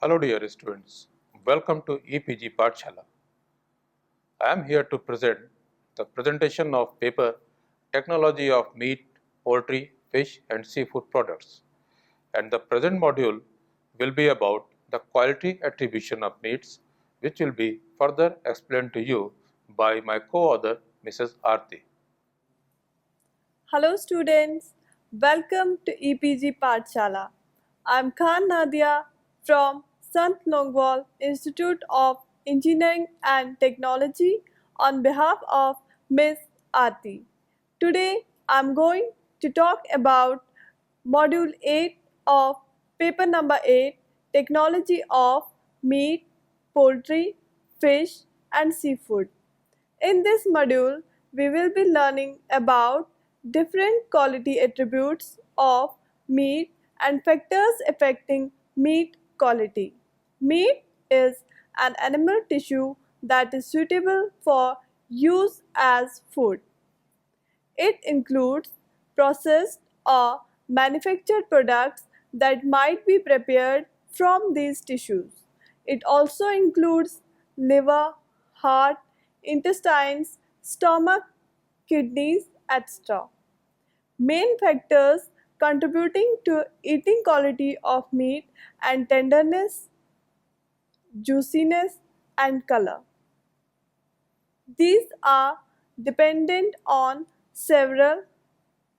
Hello dear students, welcome to EPG Pathshala. I am here to present the presentation of paper Technology of Meat, Poultry, Fish and Seafood Products, and the present module will be about the quality attribution of meats, which will be further explained to you by my co-author Mrs. Aarti. Hello students, welcome to EPG Pathshala. I am Khan Nadia from Sant Longwal Institute of Engineering and Technology on behalf of Ms. Aarti. Today I am going to talk about Module 8 of paper number 8, Technology of Meat, Poultry, Fish and Seafood. In this module, we will be learning about different quality attributes of meat and factors affecting meat quality. Meat is an animal tissue that is suitable for use as food. It includes processed or manufactured products that might be prepared from these tissues. It also includes liver, heart, intestines, stomach, kidneys, etc. Main factors contributing to eating quality of meat and tenderness, juiciness and color. These are dependent on several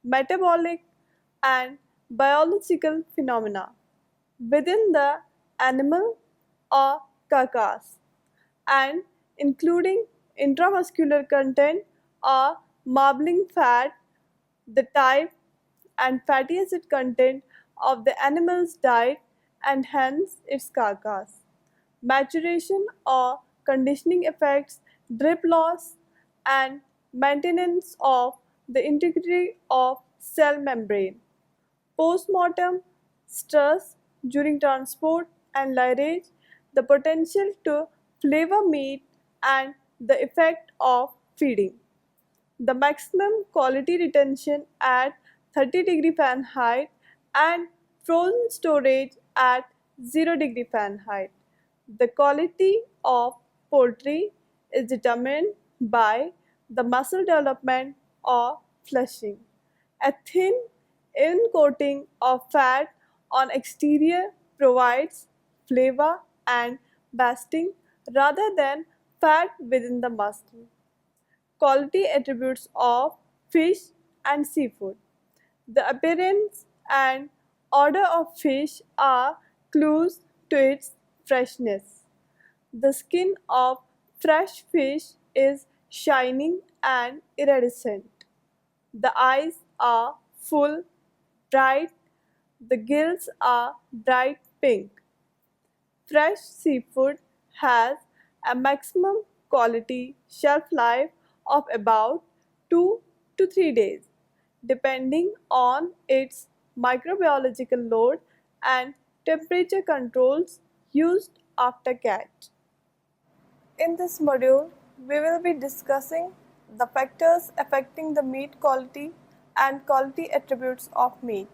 metabolic and biological phenomena within the animal or carcass and including intramuscular content or marbling fat, the type and fatty acid content of the animal's diet and hence its carcass, maturation or conditioning effects, drip loss, and maintenance of the integrity of cell membrane. Postmortem stress during transport and lairage, the potential to flavor meat, and the effect of feeding. The maximum quality retention at 30 degree Fahrenheit and frozen storage at 0 degree Fahrenheit. The quality of poultry is determined by the muscle development or flushing. A thin in coating of fat on exterior provides flavor and basting rather than fat within the muscle. Quality attributes of fish and seafood. The appearance and odor of fish are clues to its freshness. The skin of fresh fish is shining and iridescent. The eyes are full, bright. The gills are bright pink. Fresh seafood has a maximum quality shelf life of about 2 to 3 days, depending on its microbiological load and temperature controls used after catch. In this module, we will be discussing the factors affecting the meat quality and quality attributes of meat.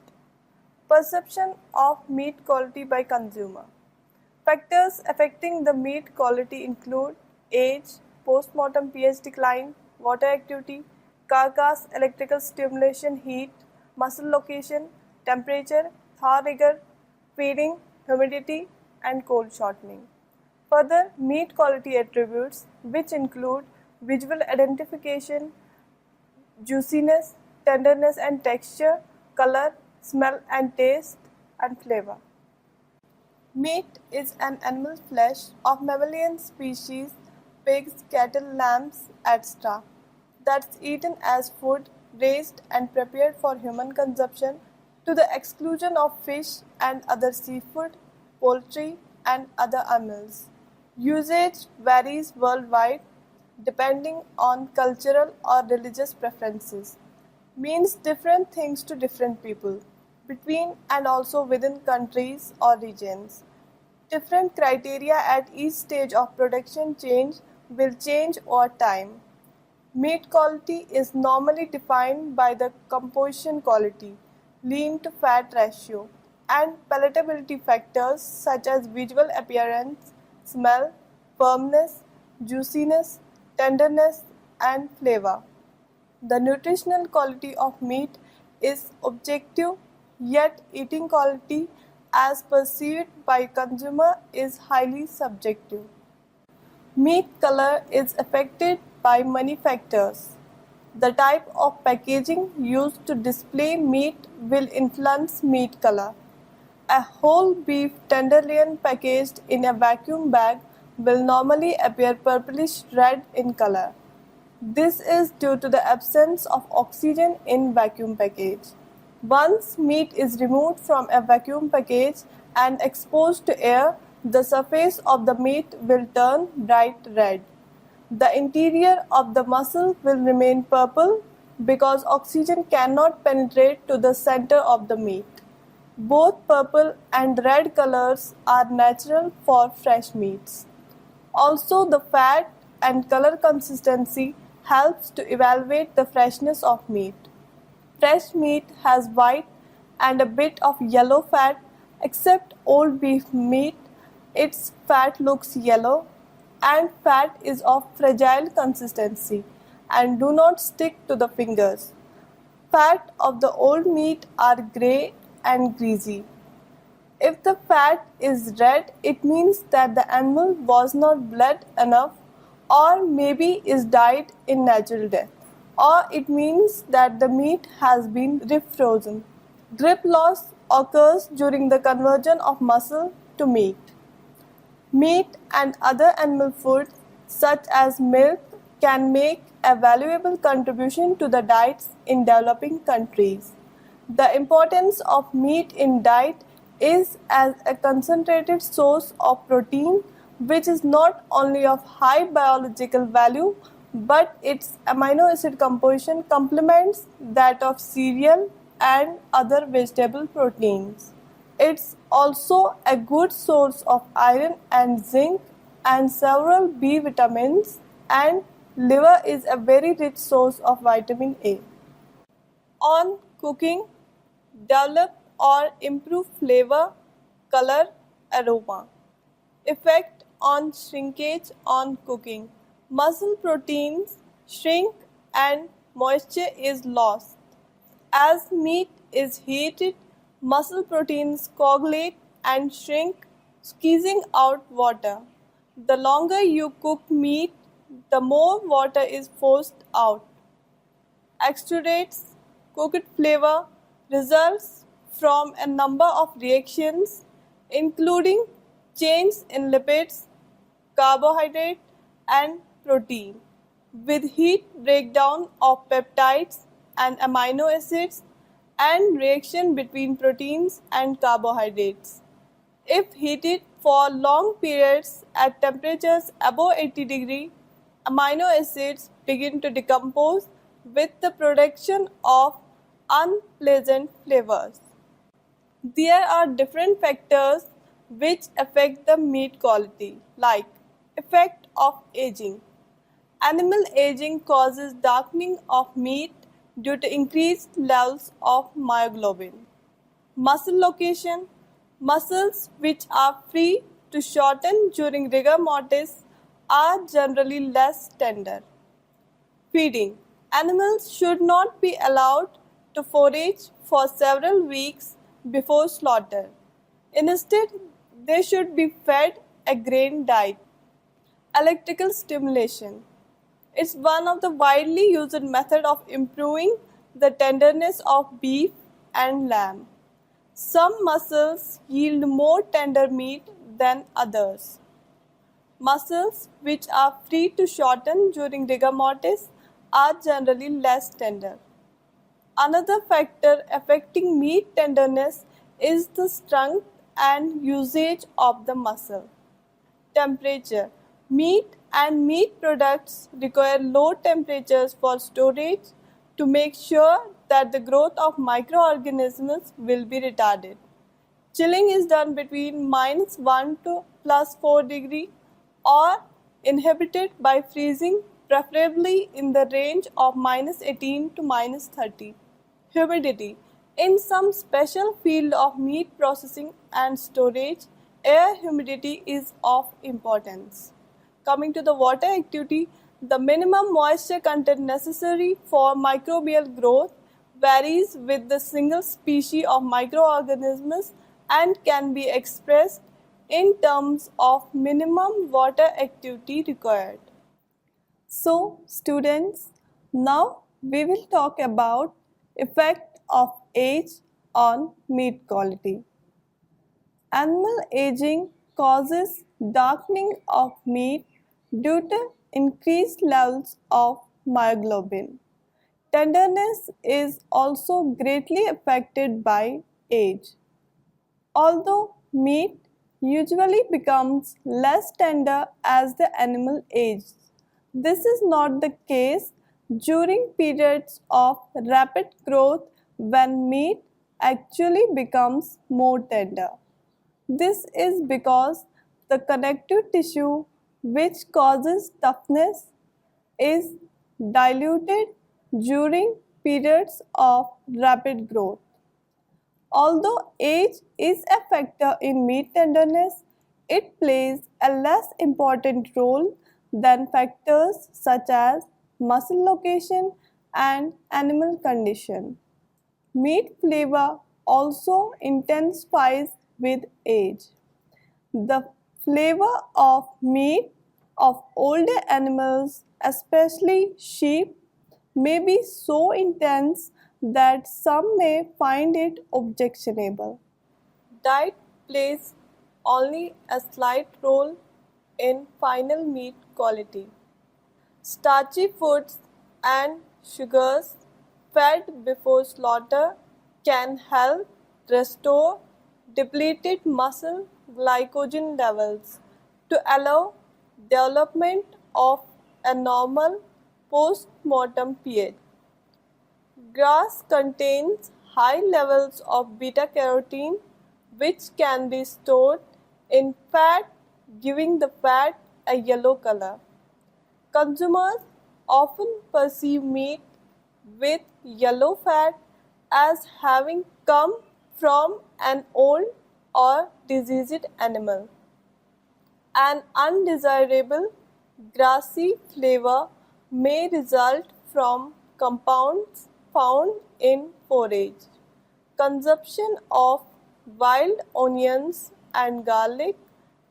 Perception of meat quality by consumer. Factors affecting the meat quality include age, postmortem pH decline, water activity, carcass electrical stimulation, heat, muscle location, temperature, thaw rigor, feeding, humidity, and cold shortening. Further, meat quality attributes, which include visual identification, juiciness, tenderness and texture, color, smell and taste, and flavor. Meat is an animal flesh of mammalian species, pigs, cattle, lambs, etc., that's eaten as food, raised and prepared for human consumption to the exclusion of fish and other seafood, poultry, and other animals. Usage varies worldwide depending on cultural or religious preferences, means different things to different people, between and also within countries or regions. Different criteria at each stage of production change will change over time. Meat quality is normally defined by the composition quality, lean to fat ratio, and palatability factors such as visual appearance, smell, firmness, juiciness, tenderness, and flavor. The nutritional quality of meat is objective, yet eating quality as perceived by consumer is highly subjective. Meat color is affected by many factors. The type of packaging used to display meat will influence meat color. A whole beef tenderloin packaged in a vacuum bag will normally appear purplish red in color. This is due to the absence of oxygen in vacuum package. Once meat is removed from a vacuum package and exposed to air, the surface of the meat will turn bright red. The interior of the muscle will remain purple because oxygen cannot penetrate to the center of the meat. Both purple and red colors are natural for fresh meats. Also, the fat and color consistency helps to evaluate the freshness of meat. Fresh meat has white and a bit of yellow fat, except old beef meat, its fat looks yellow, and fat is of fragile consistency and do not stick to the fingers. Fat of the old meat are grey and greasy. If the fat is red, it means that the animal was not bled enough or maybe is died in natural death. Or it means that the meat has been refrozen. Grip loss occurs during the conversion of muscle to meat. Meat and other animal food such as milk can make a valuable contribution to the diets in developing countries. The importance of meat in diet is as a concentrated source of protein which is not only of high biological value but its amino acid composition complements that of cereal and other vegetable proteins. It's also a good source of iron and zinc and several B vitamins, and liver is a very rich source of vitamin A. On cooking, develop or improve flavor, color, aroma. Effect on shrinkage on cooking. Muscle proteins shrink and moisture is lost. As meat is heated, muscle proteins coagulate and shrink, squeezing out water. The longer you cook meat, the more water is forced out. Extrudates, cooked flavor results from a number of reactions including change in lipids, carbohydrate and protein with heat breakdown of peptides and amino acids and reaction between proteins and carbohydrates. If heated for long periods at temperatures above 80 degrees, amino acids begin to decompose with the production of unpleasant flavors. There are different factors which affect the meat quality, like effect of aging. Animal aging causes darkening of meat due to increased levels of myoglobin. Muscle location. Muscles which are free to shorten during rigor mortis are generally less tender. Feeding. Animals should not be allowed to forage for several weeks before slaughter. Instead, they should be fed a grain diet. Electrical stimulation. It's one of the widely used methods of improving the tenderness of beef and lamb. Some muscles yield more tender meat than others. Muscles which are free to shorten during rigor mortis are generally less tender. Another factor affecting meat tenderness is the strength and usage of the muscle. Temperature. Meat and meat products require low temperatures for storage to make sure that the growth of microorganisms will be retarded. Chilling is done between -1 to +4 degree or inhibited by freezing, preferably in the range of -18 to -30. Humidity. In some special field of meat processing and storage, air humidity is of importance. Coming to the water activity, the minimum moisture content necessary for microbial growth varies with the single species of microorganisms and can be expressed in terms of minimum water activity required. So, students, now we will talk about effect of age on meat quality. Animal aging causes darkening of meat due to increased levels of myoglobin. Tenderness is also greatly affected by age. Although meat usually becomes less tender as the animal ages, this is not the case during periods of rapid growth when meat actually becomes more tender. This is because the connective tissue which causes toughness is diluted during periods of rapid growth. Although age is a factor in meat tenderness, it plays a less important role than factors such as muscle location and animal condition. Meat flavor also intensifies with age. The flavor of meat of older animals, especially sheep, may be so intense that some may find it objectionable. Diet plays only a slight role in final meat quality. Starchy foods and sugars fed before slaughter can help restore depleted muscle glycogen levels to allow development of a normal post-mortem pH. Grass contains high levels of beta-carotene which can be stored in fat, giving the fat a yellow color. Consumers often perceive meat with yellow fat as having come from an old or diseased animal. An undesirable grassy flavor may result from compounds found in forage. Consumption of wild onions and garlic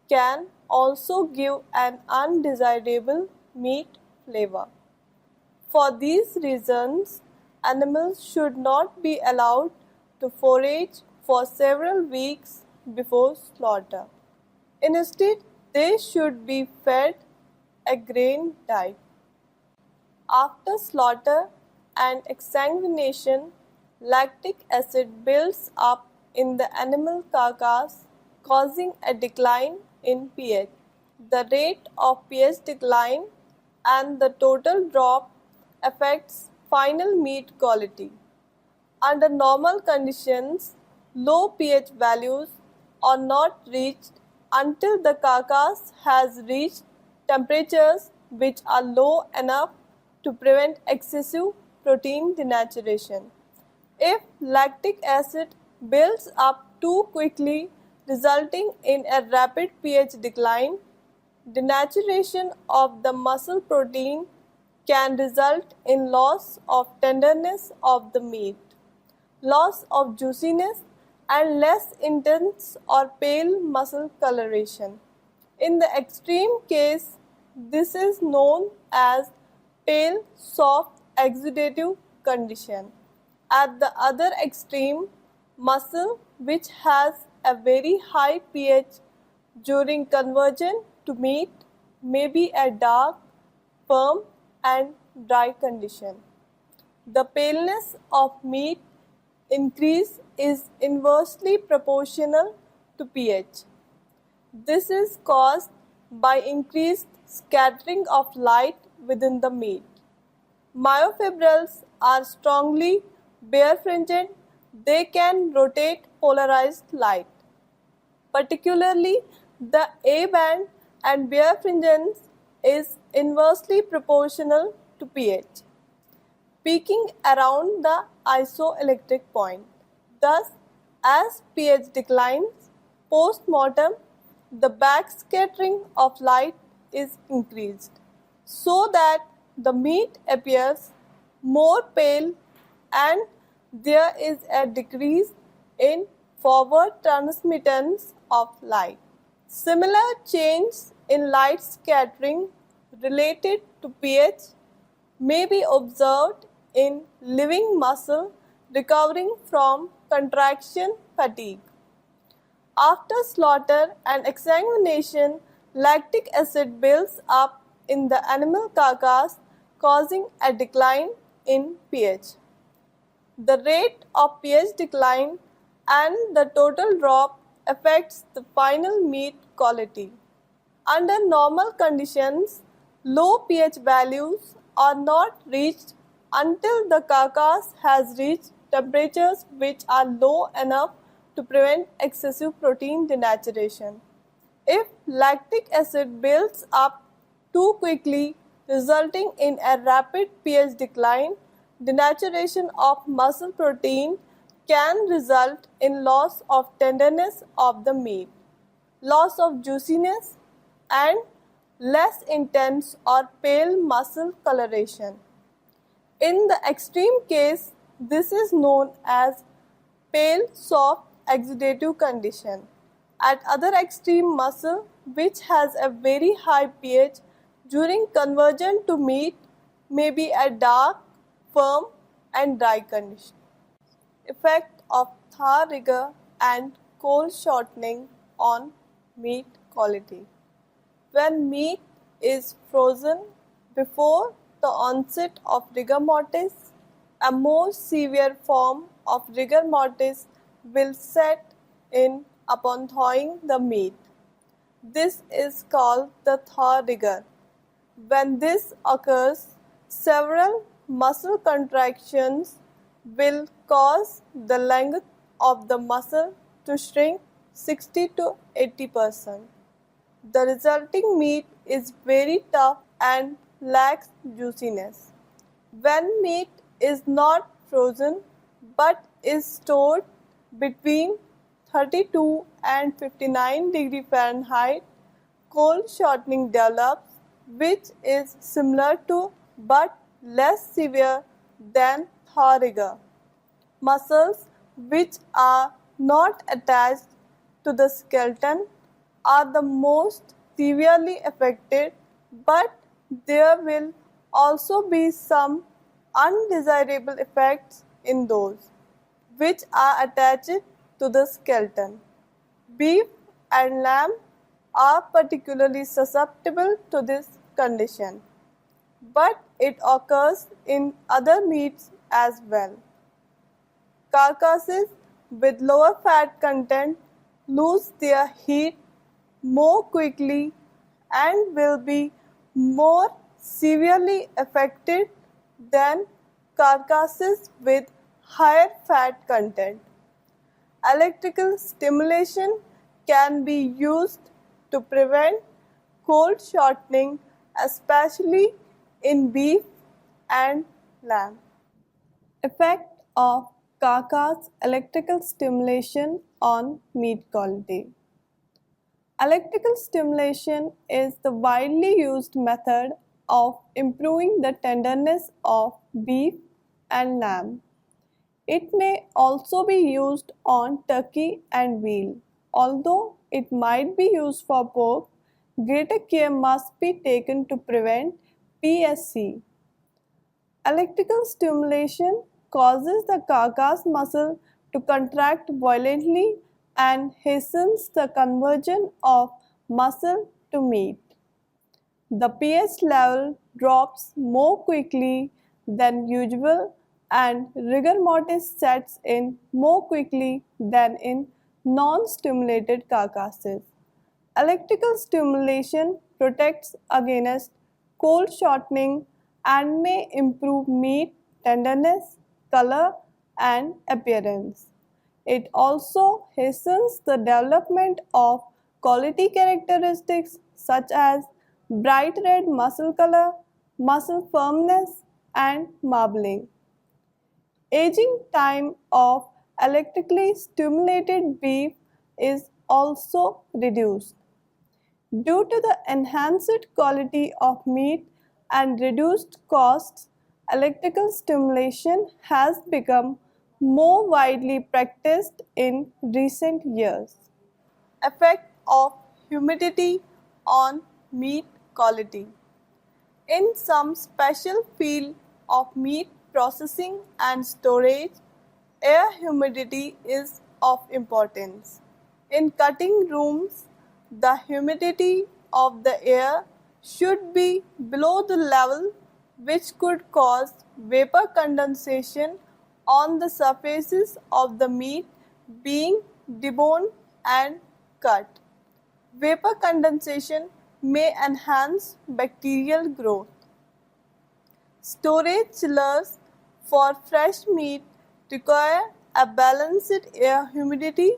can also give an undesirable meat flavor. For these reasons, animals should not be allowed to forage for several weeks before slaughter. Instead, they should be fed a grain diet. After slaughter and exsanguination, lactic acid builds up in the animal carcass, causing a decline in pH. The rate of pH decline and the total drop affects final meat quality. Under normal conditions, low pH values are not reached until the carcass has reached temperatures which are low enough to prevent excessive protein denaturation. If lactic acid builds up too quickly, resulting in a rapid pH decline, denaturation of the muscle protein can result in loss of tenderness of the meat, loss of juiciness, and less intense or pale muscle coloration. In the extreme case, this is known as pale soft exudative condition. At the other extreme, muscle which has a very high pH during conversion to meat may be a dark, firm and dry condition. The paleness of meat increase is inversely proportional to pH. This is caused by increased scattering of light within the meat. Myofibrils are strongly birefringent. They can rotate polarized light. Particularly, the A band and birefringence is inversely proportional to pH, peaking around the isoelectric point. Thus, as pH declines post-mortem, the backscattering of light is increased, so that the meat appears more pale and there is a decrease in forward transmittance of light. Similar changes in light scattering related to pH may be observed in living muscle recovering from contraction fatigue. After slaughter and exsanguination, lactic acid builds up in the animal carcass, causing a decline in pH. The rate of pH decline and the total drop affects the final meat quality. Under normal conditions, low pH values are not reached until the carcass has reached temperatures which are low enough to prevent excessive protein denaturation. If lactic acid builds up too quickly, resulting in a rapid pH decline, denaturation of muscle protein can result in loss of tenderness of the meat, loss of juiciness, and less intense or pale muscle coloration. In the extreme case, this is known as pale soft exudative condition. At other extreme, muscle which has a very high pH during conversion to meat may be a dark, firm and dry condition. Effect of Thaw rigor and cold shortening on meat quality. When meat is frozen before the onset of rigor mortis, a more severe form of rigor mortis will set in upon thawing the meat. This is called the thaw rigor. When this occurs, several muscle contractions will cause the length of the muscle to shrink 60 to 80%. The resulting meat is very tough and lacks juiciness. When meat is not frozen but is stored between 32 and 59 degree Fahrenheit, cold shortening develops, which is similar to but less severe than thaw rigor. Muscles which are not attached to the skeleton are the most severely affected, but there will also be some undesirable effects in those which are attached to the skeleton. Beef and lamb are particularly susceptible to this condition, but it occurs in other meats as well. Carcasses with lower fat content lose their heat more quickly and will be more severely affected than carcasses with higher fat content. Electrical stimulation can be used to prevent cold shortening, especially in beef and lamb. Effect of carcass electrical stimulation on meat quality. Electrical stimulation is the widely used method of improving the tenderness of beef and lamb. It may also be used on turkey and veal. Although it might be used for pork, greater care must be taken to prevent PSC. Electrical stimulation causes the carcass muscle to contract violently and hastens the conversion of muscle to meat. The pH level drops more quickly than usual and rigor mortis sets in more quickly than in non-stimulated carcasses. Electrical stimulation protects against cold shortening and may improve meat tenderness, color, and appearance. It also hastens the development of quality characteristics such as bright red muscle color, muscle firmness, and marbling. Aging time of electrically stimulated beef is also reduced. Due to the enhanced quality of meat and reduced costs, electrical stimulation has become more widely practiced in recent years. Effect of humidity on meat quality. In some special field of meat processing and storage, air humidity is of importance. In cutting rooms, the humidity of the air should be below the level which could cause vapor condensation on the surfaces of the meat being deboned and cut. Vapor condensation may enhance bacterial growth. Storage chillers for fresh meat require a balanced air humidity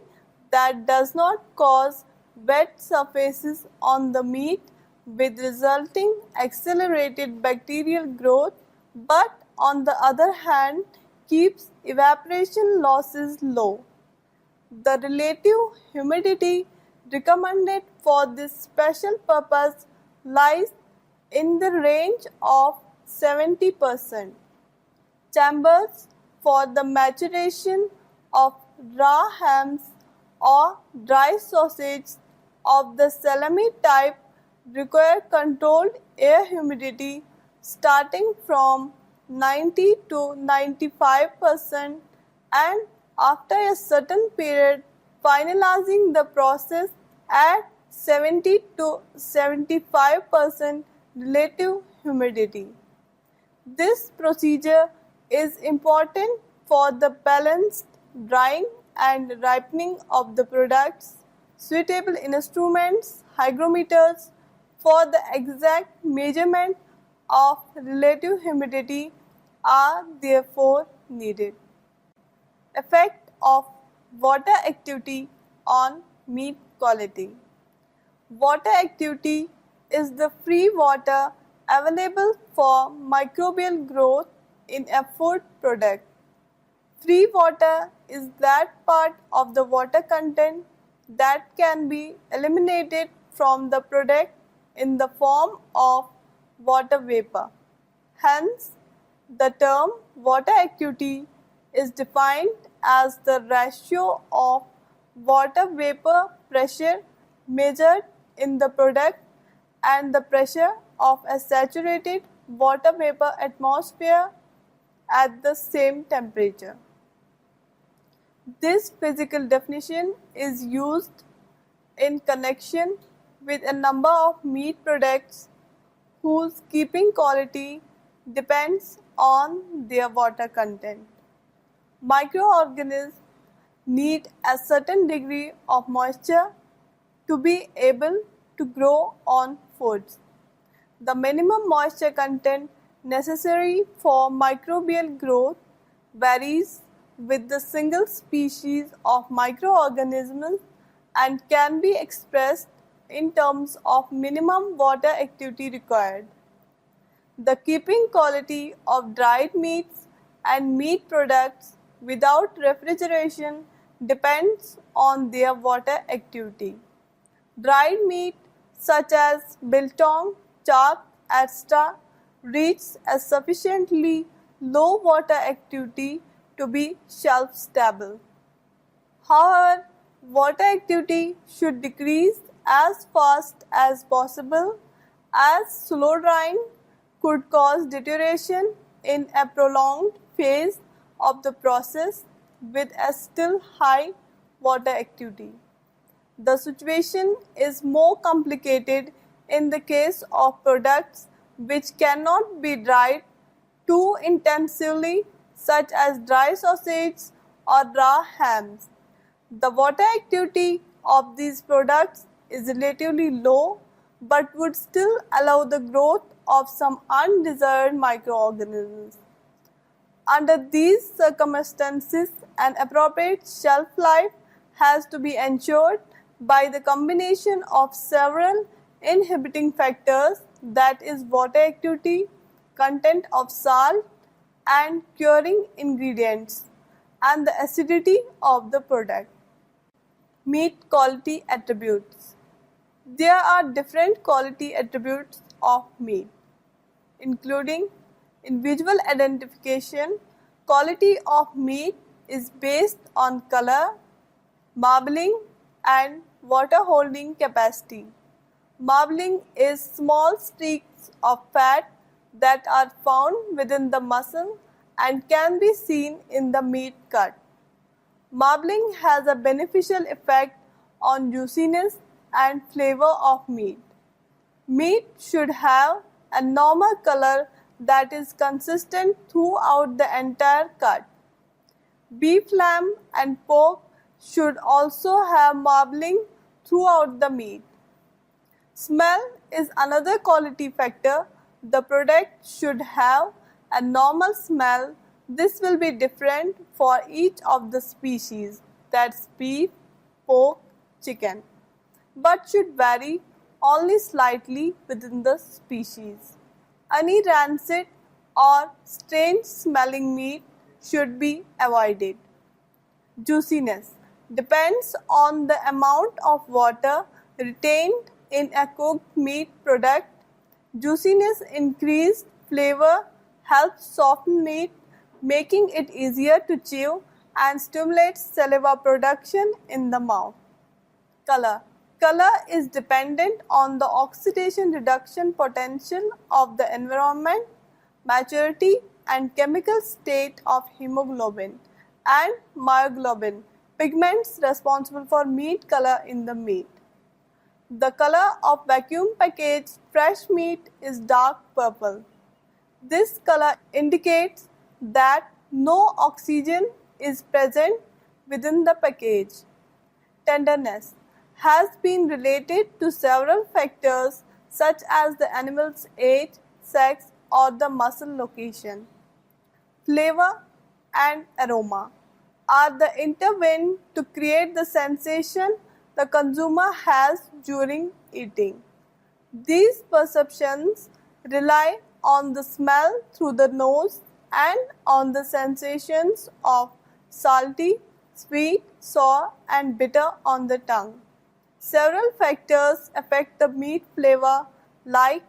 that does not cause wet surfaces on the meat with resulting accelerated bacterial growth, but on the other hand keeps evaporation losses low. The relative humidity recommended for this special purpose lies in the range of 70%. Chambers for the maturation of raw hams or dry sausage of the salami type require controlled air humidity starting from 90 to 95% and after a certain period finalizing the process at 70 to 75% relative humidity. This procedure is important for the balanced drying and ripening of the products. Suitable instruments, hygrometers for the exact measurement of relative humidity are therefore needed. Effect of water activity on meat quality. Water activity is the free water available for microbial growth in a food product. Free water is that part of the water content that can be eliminated from the product in the form of water vapor. Hence, the term water activity is defined as the ratio of water vapor pressure measured in the product and the pressure of a saturated water vapor atmosphere at the same temperature. This physical definition is used in connection with a number of meat products whose keeping quality depends on their water content. Microorganisms need a certain degree of moisture to be able to grow on foods. The minimum moisture content necessary for microbial growth varies with the single species of microorganisms and can be expressed in terms of minimum water activity required. The keeping quality of dried meats and meat products without refrigeration depends on their water activity. Dried meat such as biltong, char, etc. reach a sufficiently low water activity to be shelf stable. However, water activity should decrease as fast as possible as slow drying could cause deterioration in a prolonged phase of the process with a still high water activity. The situation is more complicated in the case of products which cannot be dried too intensively, such as dry sausage or raw hams. The water activity of these products is relatively low but would still allow the growth of some undesired microorganisms. Under these circumstances, an appropriate shelf life has to be ensured by the combination of several inhibiting factors, that is water activity, content of salt and curing ingredients. and the acidity of the product. Meat quality attributes. There are different quality attributes of meat, including in visual identification. Quality of meat is based on color, marbling, and water holding capacity. Marbling is small streaks of fat that are found within the muscle and can be seen in the meat cut. Marbling has a beneficial effect on juiciness and flavor of meat. Meat should have a normal color that is consistent throughout the entire cut. Beef, lamb, and pork should also have marbling throughout the meat. Smell is another quality factor. The product should have a normal smell. This will be different for each of the species, that's beef, pork, chicken, but should vary only slightly within the species. Any rancid or strange smelling meat should be avoided. Juiciness depends on the amount of water retained in a cooked meat product. Juiciness increased flavor helps soften meat, making it easier to chew and stimulates saliva production in the mouth. Color. Color is dependent on the oxidation reduction potential of the environment, maturity and chemical state of hemoglobin and myoglobin, pigments responsible for meat color in the meat. The color of vacuum packaged fresh meat is dark purple. This color indicates that no oxygen is present within the package. Tenderness has been related to several factors such as the animal's age, sex, or the muscle location. Flavor and aroma are the intertwined to create the sensation the consumer has during eating. These perceptions rely on the smell through the nose and on the sensations of salty, sweet, sour, and bitter on the tongue. Several factors affect the meat flavor like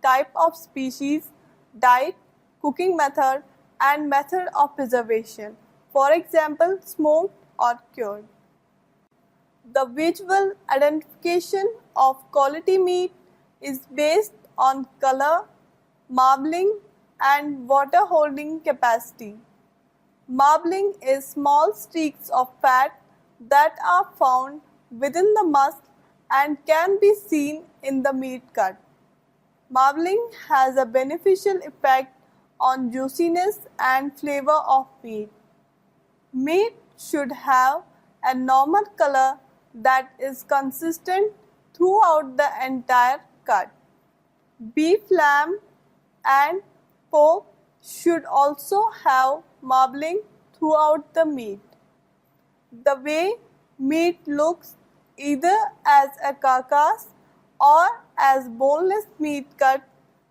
type of species, diet, cooking method, and method of preservation. For example, smoked or cured. The visual identification of quality meat is based on color, marbling, and water holding capacity. Marbling is small streaks of fat that are found within the muscle and can be seen in the meat cut. Marbling has a beneficial effect on juiciness and flavor of meat. Meat should have a normal color that is consistent throughout the entire cut. Beef, lamb, and pork should also have marbling throughout the meat. The way meat looks either as a carcass or as boneless meat cut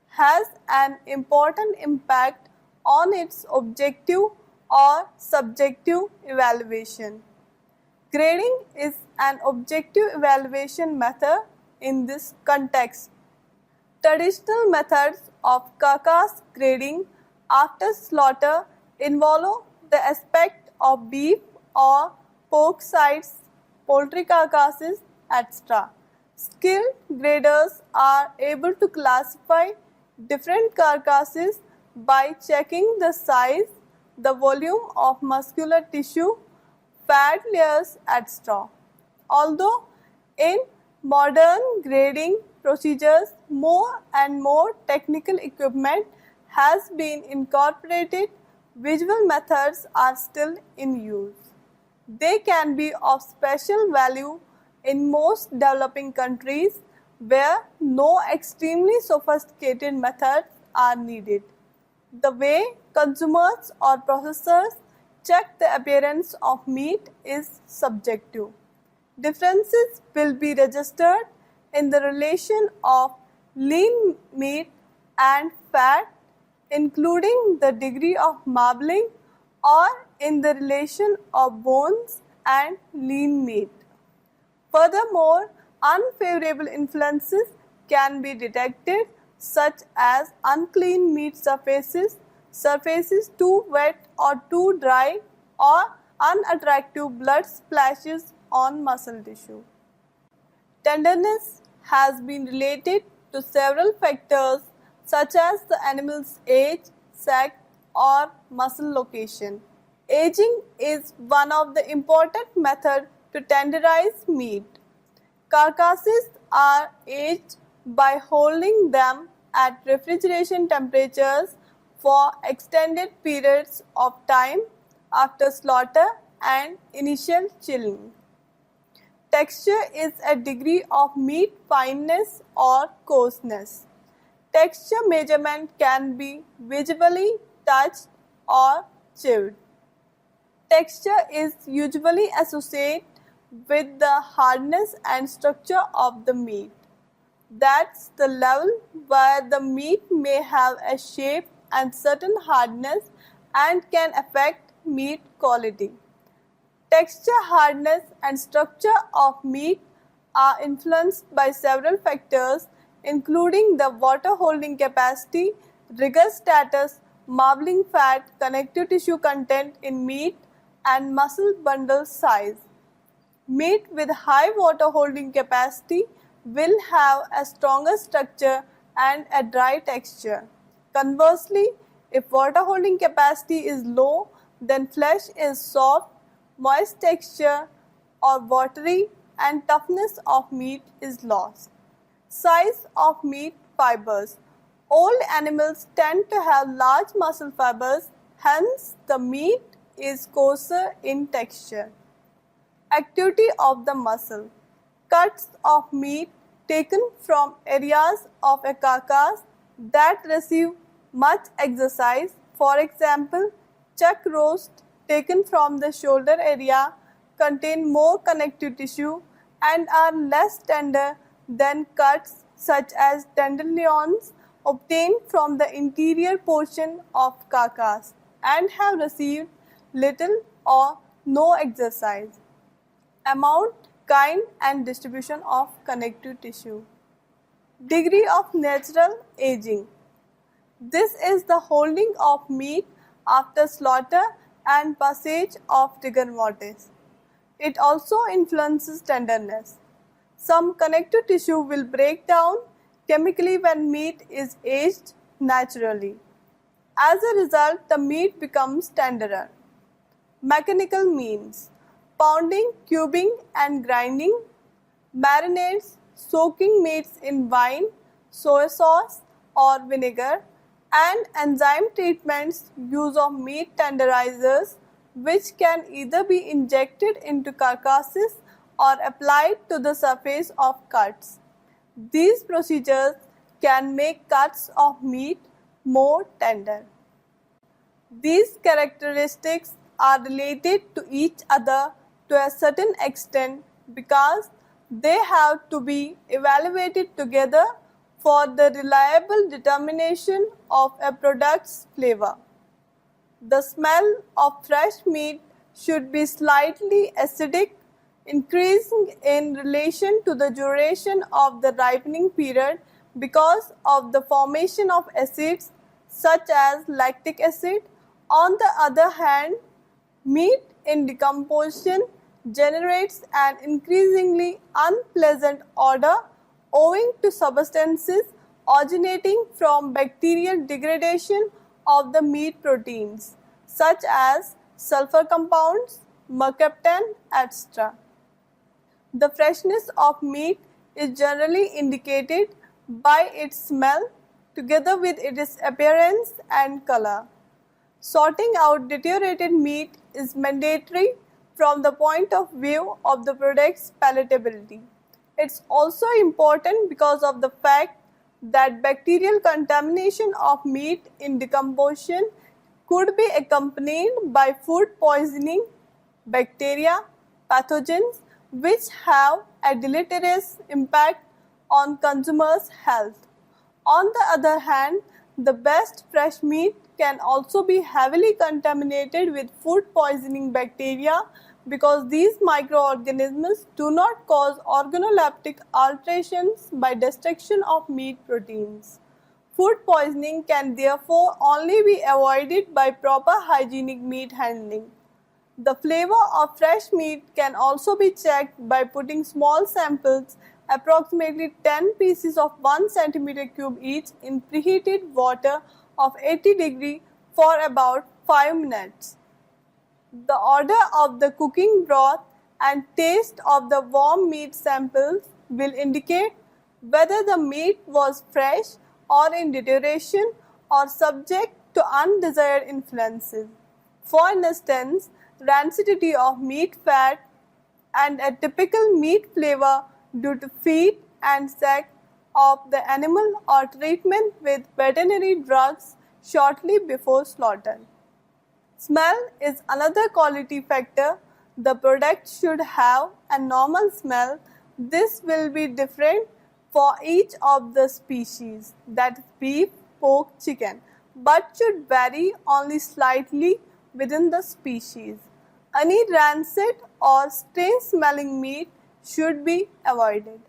has an important impact on its objective or subjective evaluation. Grading is an objective evaluation method in this context. Traditional methods of carcass grading after slaughter involve the aspect of beef or pork sides, poultry carcasses, etc. Skilled graders are able to classify different carcasses by checking the size, the volume of muscular tissue, fat layers, etc. Although in modern grading procedures, more and more technical equipment has been incorporated, visual methods are still in use. They can be of special value in most developing countries where no extremely sophisticated methods are needed. The way consumers or processors check the appearance of meat is subjective. Differences will be registered in the relation of lean meat and fat, including the degree of marbling or in the relation of bones and lean meat. Furthermore, unfavorable influences can be detected, such as unclean meat surfaces, surfaces too wet or too dry, or unattractive blood splashes on muscle tissue. Tenderness has been related to several factors such as the animal's age, sex, or muscle location. Aging is one of the important methods to tenderize meat. Carcasses are aged by holding them at refrigeration temperatures for extended periods of time after slaughter and initial chilling. Texture is a degree of meat fineness or coarseness. Texture measurement can be visually touched or chewed. Texture is usually associated with the hardness and structure of the meat. That's the level where the meat may have a shape and certain hardness and can affect meat quality. Texture, hardness, and structure of meat are influenced by several factors, including the water holding capacity, rigor status, marbling fat, connective tissue content in meat, and muscle bundle size. Meat with high water holding capacity will have a stronger structure and a dry texture. Conversely, if water holding capacity is low, then flesh is soft, moist texture or watery, and toughness of meat is lost. Size of meat fibers. Old animals tend to have large muscle fibers, hence the meat is coarser in texture. Activity of the muscle. Cuts of meat taken from areas of a carcass that receive much exercise, for example, chuck roast taken from the shoulder area, contain more connective tissue and are less tender than cuts such as tenderloins obtained from the interior portion of carcass and have received little or no exercise. Amount, kind and distribution of connective tissue. Degree of natural aging. This is the holding of meat after slaughter and passage of rigor mortis. It also influences tenderness. Some connective tissue will break down chemically when meat is aged naturally. As a result, the meat becomes tenderer. Mechanical means: pounding, cubing and grinding, marinades, soaking meats in wine, soy sauce or vinegar, and enzyme treatments, use of meat tenderizers, which can either be injected into carcasses or applied to the surface of cuts. These procedures can make cuts of meat more tender. These characteristics are related to each other to a certain extent because they have to be evaluated together for the reliable determination of a product's flavor. The smell of fresh meat should be slightly acidic, increasing in relation to the duration of the ripening period because of the formation of acids such as lactic acid. On the other hand, meat in decomposition generates an increasingly unpleasant odor owing to substances originating from bacterial degradation of the meat proteins, such as sulfur compounds, mercaptan, etc. The freshness of meat is generally indicated by its smell together with its appearance and color. Sorting out deteriorated meat is mandatory from the point of view of the product's palatability. It's also important because of the fact that bacterial contamination of meat in decomposition could be accompanied by food poisoning, bacteria, pathogens which have a deleterious impact on consumers' health. On the other hand, the best fresh meat can also be heavily contaminated with food poisoning bacteria because these microorganisms do not cause organoleptic alterations by destruction of meat proteins. Food poisoning can therefore only be avoided by proper hygienic meat handling. The flavor of fresh meat can also be checked by putting small samples, approximately 10 pieces of 1 cm³ each, in preheated water of 80 degrees for about 5 minutes. The odor of the cooking broth and taste of the warm meat samples will indicate whether the meat was fresh or in deterioration or subject to undesired influences. For instance, rancidity of meat fat and a typical meat flavor due to feed and sex of the animal or treatment with veterinary drugs shortly before slaughter. Smell is another quality factor. The product should have a normal smell. This will be different for each of the species, that is beef, pork, chicken, but should vary only slightly within the species. Any rancid or strange smelling meat should be avoided.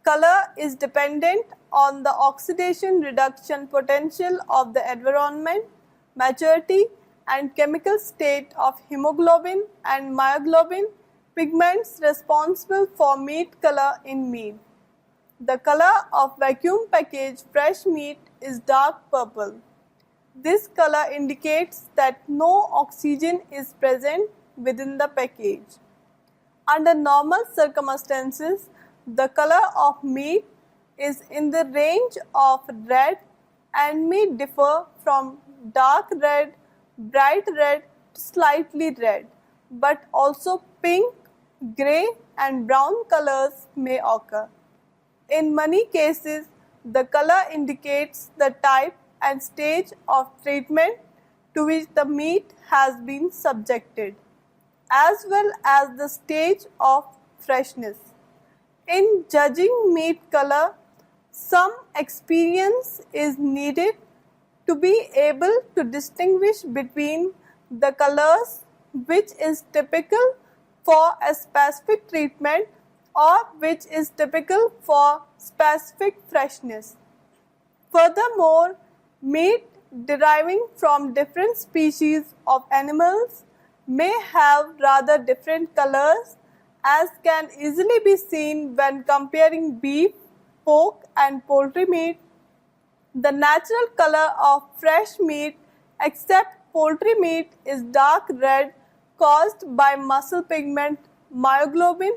Color is dependent on the oxidation reduction potential of the environment, maturity and chemical state of hemoglobin and myoglobin, pigments responsible for meat color in meat. The color of vacuum packaged fresh meat is dark purple. This color indicates that no oxygen is present within the package. Under normal circumstances, the color of meat is in the range of red and may differ from dark red, bright red to slightly red, but also pink, grey and brown colors may occur. In many cases, the color indicates the type and stage of treatment to which the meat has been subjected, as well as the stage of freshness. In judging meat color, some experience is needed to be able to distinguish between the colors which is typical for a specific treatment or which is typical for specific freshness. Furthermore, meat deriving from different species of animals may have rather different colors, as can easily be seen when comparing beef, pork and poultry meat. The natural color of fresh meat, except poultry meat, is dark red caused by muscle pigment myoglobin.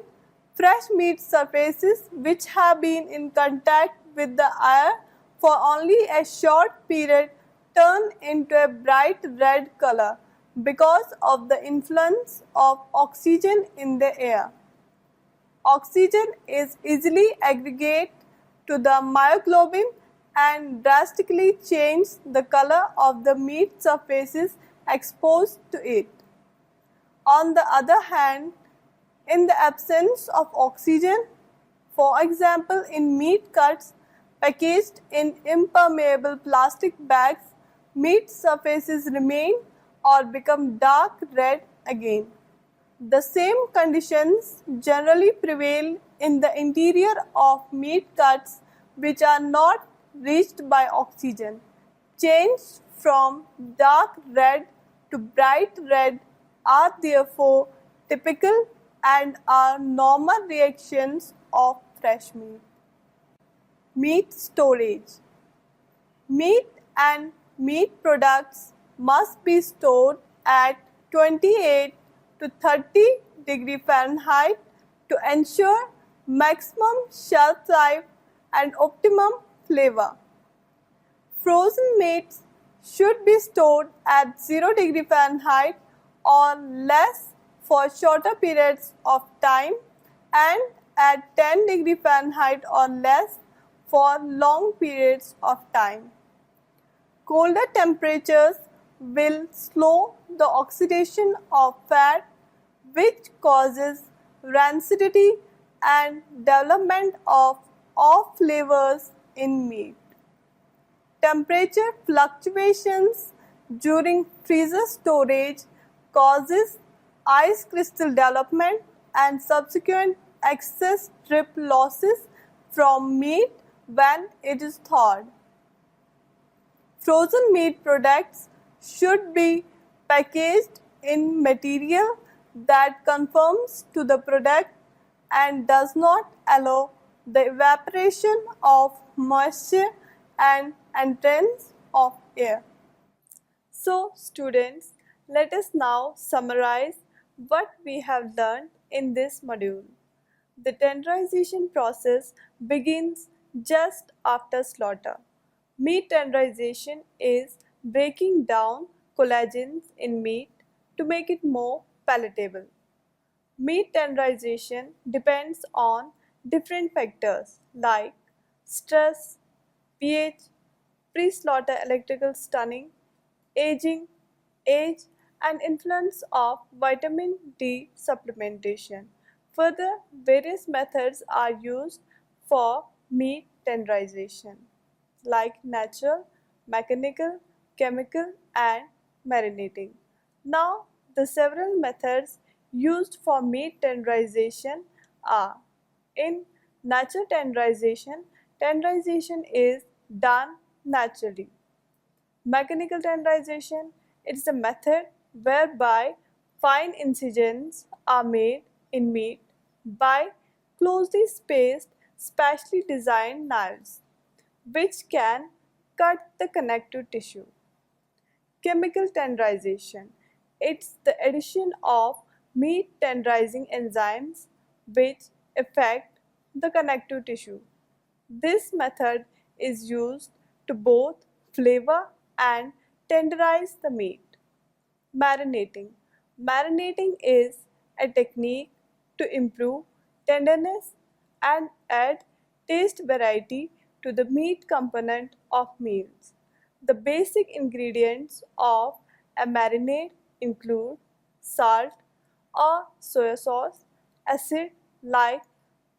Fresh meat surfaces which have been in contact with the air for only a short period turn into a bright red color because of the influence of oxygen in the air. Oxygen is easily aggregate to the myoglobin and drastically change the color of the meat surfaces exposed to it. On the other hand, in the absence of oxygen, for example in meat cuts packaged in impermeable plastic bags, meat surfaces remain or become dark red again. The same conditions generally prevail in the interior of meat cuts which are not reached by oxygen. Change from dark red to bright red are therefore typical and are normal reactions of fresh meat. Meat storage. Meat and meat products must be stored at 28 to 30 degree Fahrenheit to ensure maximum shelf life and optimum flavor. Frozen meats should be stored at 0 degree Fahrenheit or less for shorter periods of time and at 10 degree Fahrenheit or less for long periods of time. Colder temperatures will slow the oxidation of fat, which causes rancidity and development of off flavors in meat. temperature fluctuations during freezer storage causes ice crystal development and subsequent excess strip losses from meat when it is thawed. Frozen meat products should be packaged in material that conforms to the product and does not allow the evaporation of moisture and entrance of air. So students, let us now summarize what we have learned in this module. The tenderization process begins just after slaughter. Meat tenderization is breaking down collagens in meat to make it more palatable. Meat tenderization depends on different factors like stress, pH, pre-slaughter electrical stunning, aging, age, and influence of vitamin D supplementation. Further, various methods are used for meat tenderization like natural, mechanical, chemical, and marinating. Now, the several methods used for meat tenderization are: in natural tenderization, tenderization is done naturally. Mechanical tenderization, it is a method whereby fine incisions are made in meat by closely spaced, specially designed knives, which can cut the connective tissue. Chemical tenderization, it's the addition of meat tenderizing enzymes which affect the connective tissue. This method is used to both flavor and tenderize the meat. Marinating. Marinating is a technique to improve tenderness and add taste variety to the meat component of meals. The basic ingredients of a marinade include salt or soy sauce, acid like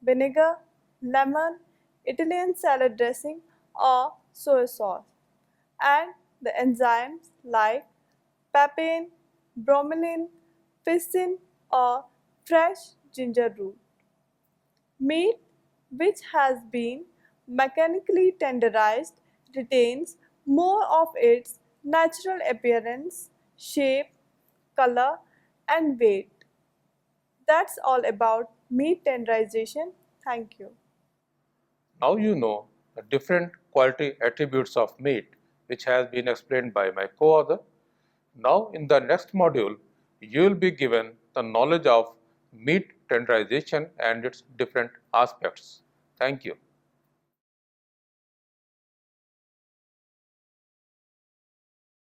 vinegar, lemon, Italian salad dressing, or soy sauce, and the enzymes like papain, bromelain, piscin, or fresh ginger root. Meat which has been mechanically tenderized retains more of its natural appearance, shape, color, and weight. That's all about meat tenderization. Thank you. Now you know the different quality attributes of meat, which has been explained by my co-author. Now in the next module, you will be given the knowledge of meat tenderization and its different aspects. Thank you.